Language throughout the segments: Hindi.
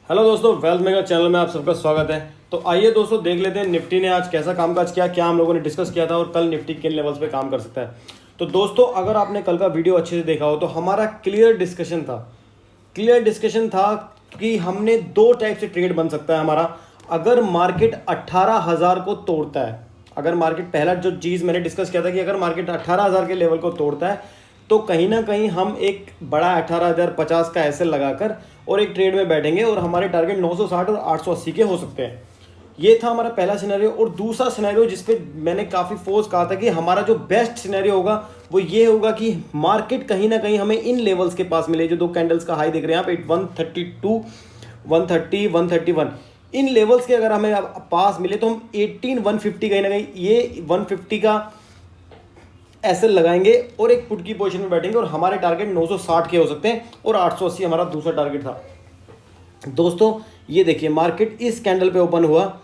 हेलो दोस्तों, वेल्थ मेकर चैनल में आप सबका स्वागत है। तो आइए दोस्तों देख लेते हैं निफ्टी ने आज कैसा कामकाज किया, क्या हम लोगों ने डिस्कस किया था और कल निफ्टी किन लेवल्स पे काम कर सकता है। तो दोस्तों अगर आपने कल का वीडियो अच्छे से देखा हो तो हमारा क्लियर डिस्कशन था कि हमने दो टाइप से ट्रेड बन सकता है हमारा। अगर मार्केट 18,000 को तोड़ता है, अगर मार्केट पहला जो चीज़ मैंने डिस्कस किया था कि अगर मार्केट 18,000 के लेवल को तोड़ता है तो कहीं ना कहीं हम एक बड़ा 18,050 का एसएल लगाकर और एक ट्रेड में बैठेंगे और हमारे टारगेट 960 और 880 के हो सकते हैं। ये था हमारा पहला सिनेरियो। और दूसरा सिनेरियो जिस पे मैंने काफ़ी फोर्स कहा था कि हमारा जो बेस्ट सिनेरियो होगा वो ये होगा कि मार्केट कहीं ना कहीं हमें इन लेवल्स के पास मिले, जो दो कैंडल्स का हाई दिख रहे हैं आप 132, 130, 131, इन लेवल्स के अगर हमें पास मिले तो हम 18,150 कहीं ना कहीं ये 150 का एसएल लगाएंगे और एक पुट की पोजीशन में बैठेंगे और हमारे टारगेट 960 के हो सकते हैं और 880 हमारा दूसरा टारगेट था। दोस्तों ये देखिए मार्केट इस कैंडल पे ओपन हुआ,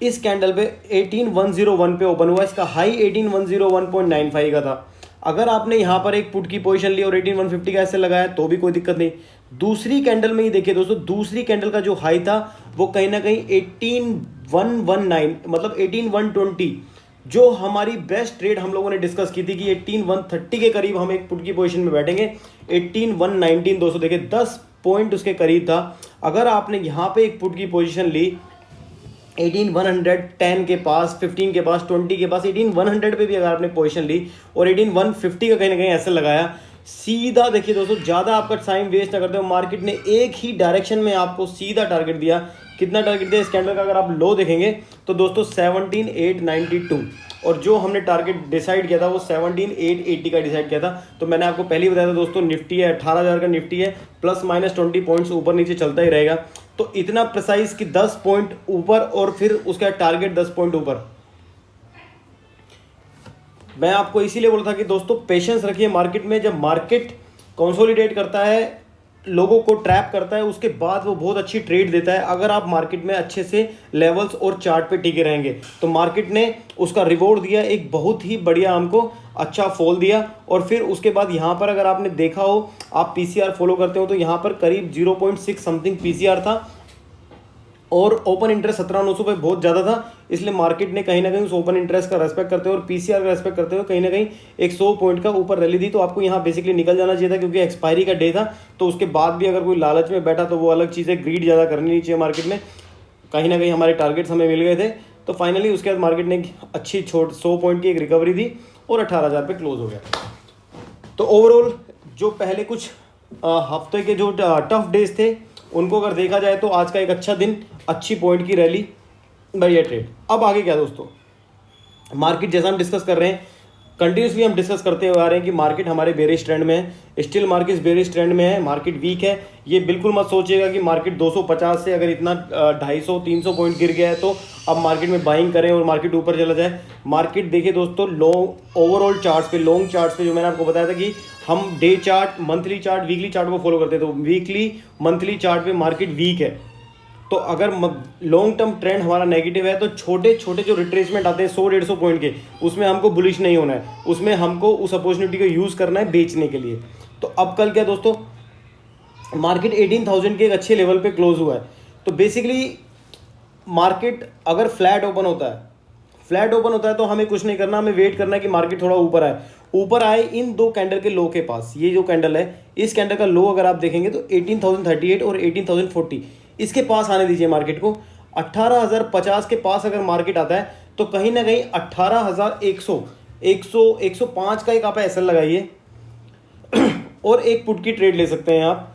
इस कैंडल पे 18,101 पे ओपन हुआ, इसका हाई 18,101.95 का था। अगर आपने यहाँ पर एक पुट की पोजीशन ली और 18,150 का एसएल लगाया तो भी कोई दिक्कत नहीं। दूसरी कैंडल में ही देखिए दोस्तों, दूसरी कैंडल का जो हाई था वो कहीं ना कहीं 18,119 मतलब 18,120, जो हमारी बेस्ट ट्रेड हम लोगों ने डिस्कस की थी कि 18,130 के करीब हम एक पुट की पोजीशन में बैठेंगे। 18,119 दोस्तों देखिए 10 पॉइंट उसके करीब था। अगर आपने यहाँ पे एक पुट की पोजीशन ली 18,110 के पास, 15 के पास, 20 के पास, 18,100 पे भी अगर आपने पोजीशन ली और 18,150 का कहीं ना कहीं ऐसे लगाया, सीधा देखिए दोस्तों, ज़्यादा आपका टाइम वेस्ट ना करते हो, मार्केट ने एक ही डायरेक्शन में आपको सीधा टारगेट दिया। कितना टारगेट दिया इस कैंडल का अगर आप लो देखेंगे तो दोस्तों 17,892, और जो हमने टारगेट डिसाइड किया था वो 17,880 का डिसाइड किया था। तो मैंने आपको पहले ही बताया था दोस्तों, निफ्टी है 18,000 का, निफ्टी है प्लस माइनस 20 पॉइंट्स ऊपर नीचे चलता ही रहेगा। तो इतना प्रिसाइज कि 10 पॉइंट ऊपर और फिर उसका टारगेट 10 पॉइंट ऊपर। मैं आपको इसीलिए बोला था कि दोस्तों पेशेंस रखिए मार्केट में। जब मार्केट कंसोलिडेट करता है, लोगों को ट्रैप करता है, उसके बाद वो बहुत अच्छी ट्रेड देता है। अगर आप मार्केट में अच्छे से लेवल्स और चार्ट पे टिके रहेंगे तो मार्केट ने उसका रिवॉर्ड दिया, एक बहुत ही बढ़िया हमको अच्छा फॉल दिया। और फिर उसके बाद यहाँ पर अगर आपने देखा हो, आप पीसीआर फॉलो करते हो तो यहाँ पर करीब 0.6 समथिंग पीसीआर था और ओपन इंटरेस्ट 17,900 पे बहुत ज़्यादा था। इसलिए मार्केट ने कहीं ना कहीं उस ओपन इंटरेस्ट का रेस्पेक्ट करते हुए और पीसीआर का रेस्पेक्ट करते हुए कहीं ना कहीं 100 पॉइंट का ऊपर रैली दी। तो आपको यहाँ बेसिकली निकल जाना चाहिए था, क्योंकि एक्सपायरी का डे था। तो उसके बाद भी अगर कोई लालच में बैठा तो वो अलग चीज़ है, ग्रीड ज़्यादा करनी नहीं चाहिए मार्केट में। कहीं ना कहीं हमारे टारगेट्स हमें मिल गए थे। तो फाइनली उसके बाद मार्केट ने अच्छी 100 पॉइंट की एक रिकवरी दी और 18,000 पे क्लोज हो गया। तो ओवरऑल जो पहले कुछ हफ्ते के जो टफ डेज थे उनको अगर देखा जाए तो आज का एक अच्छा दिन, अच्छी पॉइंट की रैली, बढ़िया ट्रेड। अब आगे क्या दोस्तों, मार्केट जैसा हम डिस्कस कर रहे हैं, कंटिन्यूसली हम डिस्कस करते हुए आ रहे हैं कि मार्केट हमारे बेरिश ट्रेंड में है, स्टिल मार्केट बेरिश ट्रेंड में है, मार्केट वीक है। ये बिल्कुल मत सोचिएगा कि मार्केट 250 से अगर इतना 250-300 पॉइंट गिर गया है तो अब मार्केट में बाइंग करें और मार्केट ऊपर चला जाए। मार्केट देखिए दोस्तों, लॉन्ग ओवरऑल चार्ट्स पे, लॉन्ग चार्ट्स पे जो मैंने आपको बताया था कि हम day chart, monthly chart, weekly chart को फॉलो करते हैं, तो वीकली मंथली चार्ट पे मार्केट वीक है। तो अगर लॉन्ग टर्म ट्रेंड हमारा नेगेटिव है तो छोटे छोटे जो रिट्रेसमेंट आते हैं 100-150 पॉइंट के, उसमें हमको बुलिश नहीं होना है, उसमें हमको उस अपॉर्चुनिटी को यूज़ करना है बेचने के लिए। तो अब कल क्या दोस्तों, मार्केट 18,000 के एक अच्छे लेवल पे क्लोज हुआ है। तो बेसिकली मार्केट अगर फ्लैट ओपन होता है तो हमें कुछ नहीं करना, हमें वेट करना है कि मार्केट थोड़ा ऊपर आए इन दो कैंडल के लो के पास। ये जो कैंडल है, इस कैंडल का लो अगर आप देखेंगे तो 18,038 और 18,040, इसके पास आने दीजिए मार्केट को। 18,050 के पास अगर मार्केट आता है तो कहीं ना कहीं 18,100, 105 का एक आप एसएल लगाइए और एक पुट की ट्रेड ले सकते हैं आप।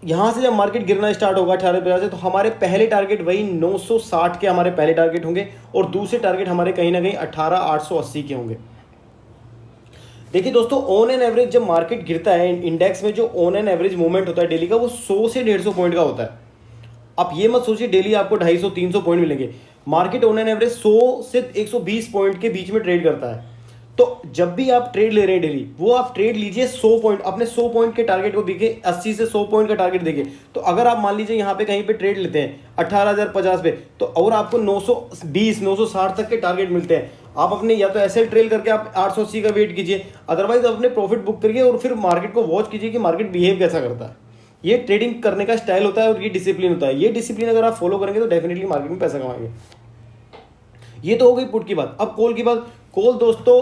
यहाँ से जब मार्केट गिरना स्टार्ट होगा 18,50 से, तो हमारे पहले टारगेट वही 960 के हमारे पहले टारगेट होंगे और दूसरे टारगेट हमारे कहीं ना कहीं 18,880 के होंगे। देखिए दोस्तों, ऑन एन एवरेज जब मार्केट गिरता है इंडेक्स में, जो ऑन एन एवरेज मूवमेंट होता है डेली का, वो 100 से 150 पॉइंट का होता है। आप ये मत सोचिए डेली आपको 250-300 पॉइंट मिलेंगे। मार्केट ऑन एन एवरेज 100 से 120 पॉइंट के बीच में ट्रेड करता है। तो जब भी आप ट्रेड ले रहे हैं डेली, वो आप ट्रेड लीजिए 100 पॉइंट, अपने 100 पॉइंट के टारगेट को देखिए, 80 से 100 पॉइंट का टारगेट देखिए। तो अगर आप मान लीजिए यहाँ पे कहीं पे ट्रेड लेते हैं 18,050 पे, तो और आपको 920-960 तक के टारगेट मिलते हैं, आप अपने या तो एसएल ट्रेल करके आप 880 का वेट कीजिए, अदरवाइज अपने प्रॉफिट बुक करिए और फिर मार्केट को वॉच कीजिए कि मार्केट बिहेव कैसा करता है। ये ट्रेडिंग करने का स्टाइल होता है और ये डिसिप्लिन होता है। ये डिसिप्लिन अगर आप फॉलो करेंगे तो डेफिनेटली मार्केट में पैसा कमाएंगे। ये तो हो गई पुट की बात। अब कॉल की बात। कॉल दोस्तों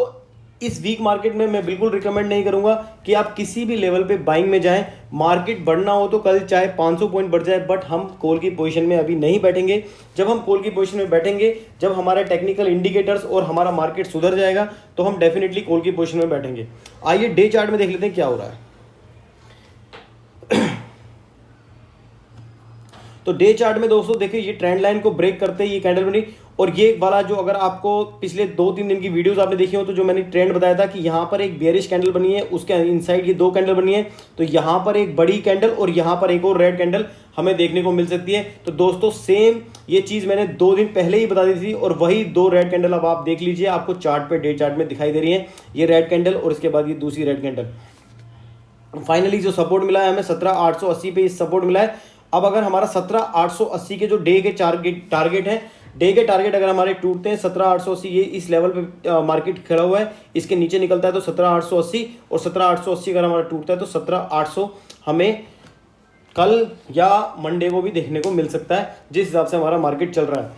इस वीक मार्केट में मैं बिल्कुल रिकमेंड नहीं करूंगा कि आप किसी भी लेवल पे बाइंग में जाएं। मार्केट बढ़ना हो तो कल चाहे 500 पॉइंट बढ़ जाए, बट हम कॉल की पोजीशन में अभी नहीं बैठेंगे। जब हम कॉल की पोजीशन में बैठेंगे, जब हमारे टेक्निकल इंडिकेटर्स और हमारा मार्केट सुधर जाएगा, तो हम डेफिनेटली कॉल की पोजीशन में बैठेंगे। आइए डे चार्ट में देख लेते हैं क्या हो रहा है। तो डे चार्ट में दोस्तों देखिए, ये ट्रेंड लाइन को ब्रेक करते ही ये कैंडल बनी, और ये वाला जो, अगर आपको पिछले 2-3 दिन की वीडियोस आपने देखी हो तो जो मैंने ट्रेंड बताया था कि यहाँ पर एक बेयरिश कैंडल बनी है, उसके इनसाइड ये 2 कैंडल बनी है, तो यहाँ पर एक बड़ी कैंडल और यहाँ पर एक और रेड कैंडल हमें देखने को मिल सकती है। तो दोस्तों सेम ये चीज़ मैंने 2 दिन पहले ही बता दी थी, और वही 2 रेड कैंडल अब आप देख लीजिए, आपको चार्ट पे डे चार्ट में दिखाई दे रही है। ये रेड कैंडल और इसके बाद ये दूसरी रेड कैंडल। फाइनली जो सपोर्ट मिला है हमें 17,880 पे सपोर्ट मिला है। अब अगर हमारा 17,880 के जो डे के टारगेट है, डे के टारगेट अगर हमारे टूटते हैं 17,880, ये इस लेवल पे मार्केट खड़ा हुआ है, इसके नीचे निकलता है तो 17,880, और 17,880 अगर हमारा टूटता है तो 17,800 हमें कल या मंडे को भी देखने को मिल सकता है, जिस हिसाब से हमारा मार्केट चल रहा है।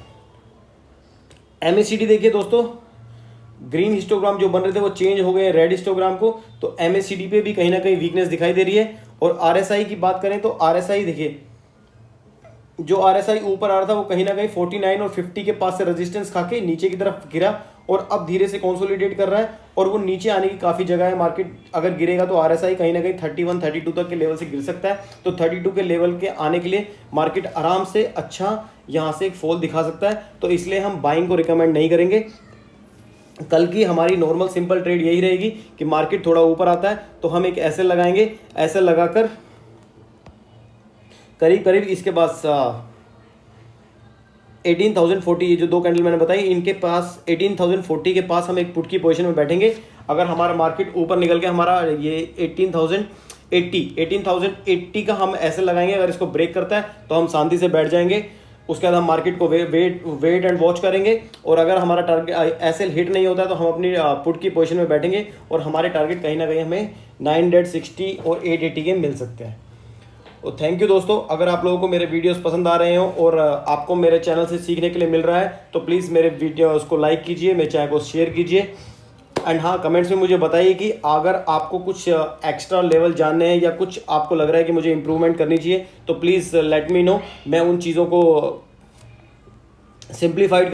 एमएसीडी देखिए दोस्तों, ग्रीन हिस्टोग्राम जो बन रहे थे वो चेंज हो गए रेड हिस्टोग्राम को, तो एमएसीडी पे भी कहीं ना कहीं वीकनेस दिखाई दे रही है। और आरएसआई की बात करें तो आरएसआई देखिए, जो आरएसआई ऊपर आ रहा था वो कहीं ना कहीं 49 और 50 के पास से रेजिस्टेंस खा के नीचे की तरफ गिरा, और अब धीरे से कंसोलिडेट कर रहा है, और वो नीचे आने की काफ़ी जगह है। मार्केट अगर गिरेगा तो आरएसआई कहीं ना कहीं 31-32 तक के लेवल से गिर सकता है, तो 32 के लेवल के आने के लिए मार्केट आराम से अच्छा यहाँ से एक फॉल दिखा सकता है। तो इसलिए हम बाइंग को रिकमेंड नहीं करेंगे। कल की हमारी नॉर्मल सिंपल ट्रेड यही रहेगी कि मार्केट थोड़ा ऊपर आता है तो हम एक एसएल लगाएंगे, एसएल लगाकर करीब करीब इसके पास 18,040, ये जो 2 कैंडल मैंने बताई इनके पास 18,040 के पास हम एक पुट की पोजीशन में बैठेंगे। अगर हमारा मार्केट ऊपर निकल के हमारा ये 18,080 का हम एसएल लगाएंगे, अगर इसको ब्रेक करता है तो हम शांति से बैठ जाएंगे। उसके बाद हम मार्केट को वेट एंड वॉच करेंगे, और अगर हमारा टारगेट एसएल हिट नहीं होता है तो हम अपनी पुट की पोजीशन में बैठेंगे, और हमारे टारगेट कहीं ना कहीं हमें 960 और 880 के मिल सकते हैं। और थैंक यू दोस्तों, अगर आप लोगों को मेरे वीडियोस पसंद आ रहे हो और आपको मेरे चैनल से सीखने के लिए मिल रहा है तो प्लीज़ मेरे वीडियोस को लाइक कीजिए, मेरे चैनल को शेयर कीजिए, एंड हाँ कमेंट्स में मुझे बताइए कि अगर आपको कुछ एक्स्ट्रा लेवल जानने हैं या कुछ आपको लग रहा है कि मुझे इंप्रूवमेंट करनी चाहिए तो प्लीज़ लेट मी नो। मैं उन चीज़ों को सिंप्लीफाइड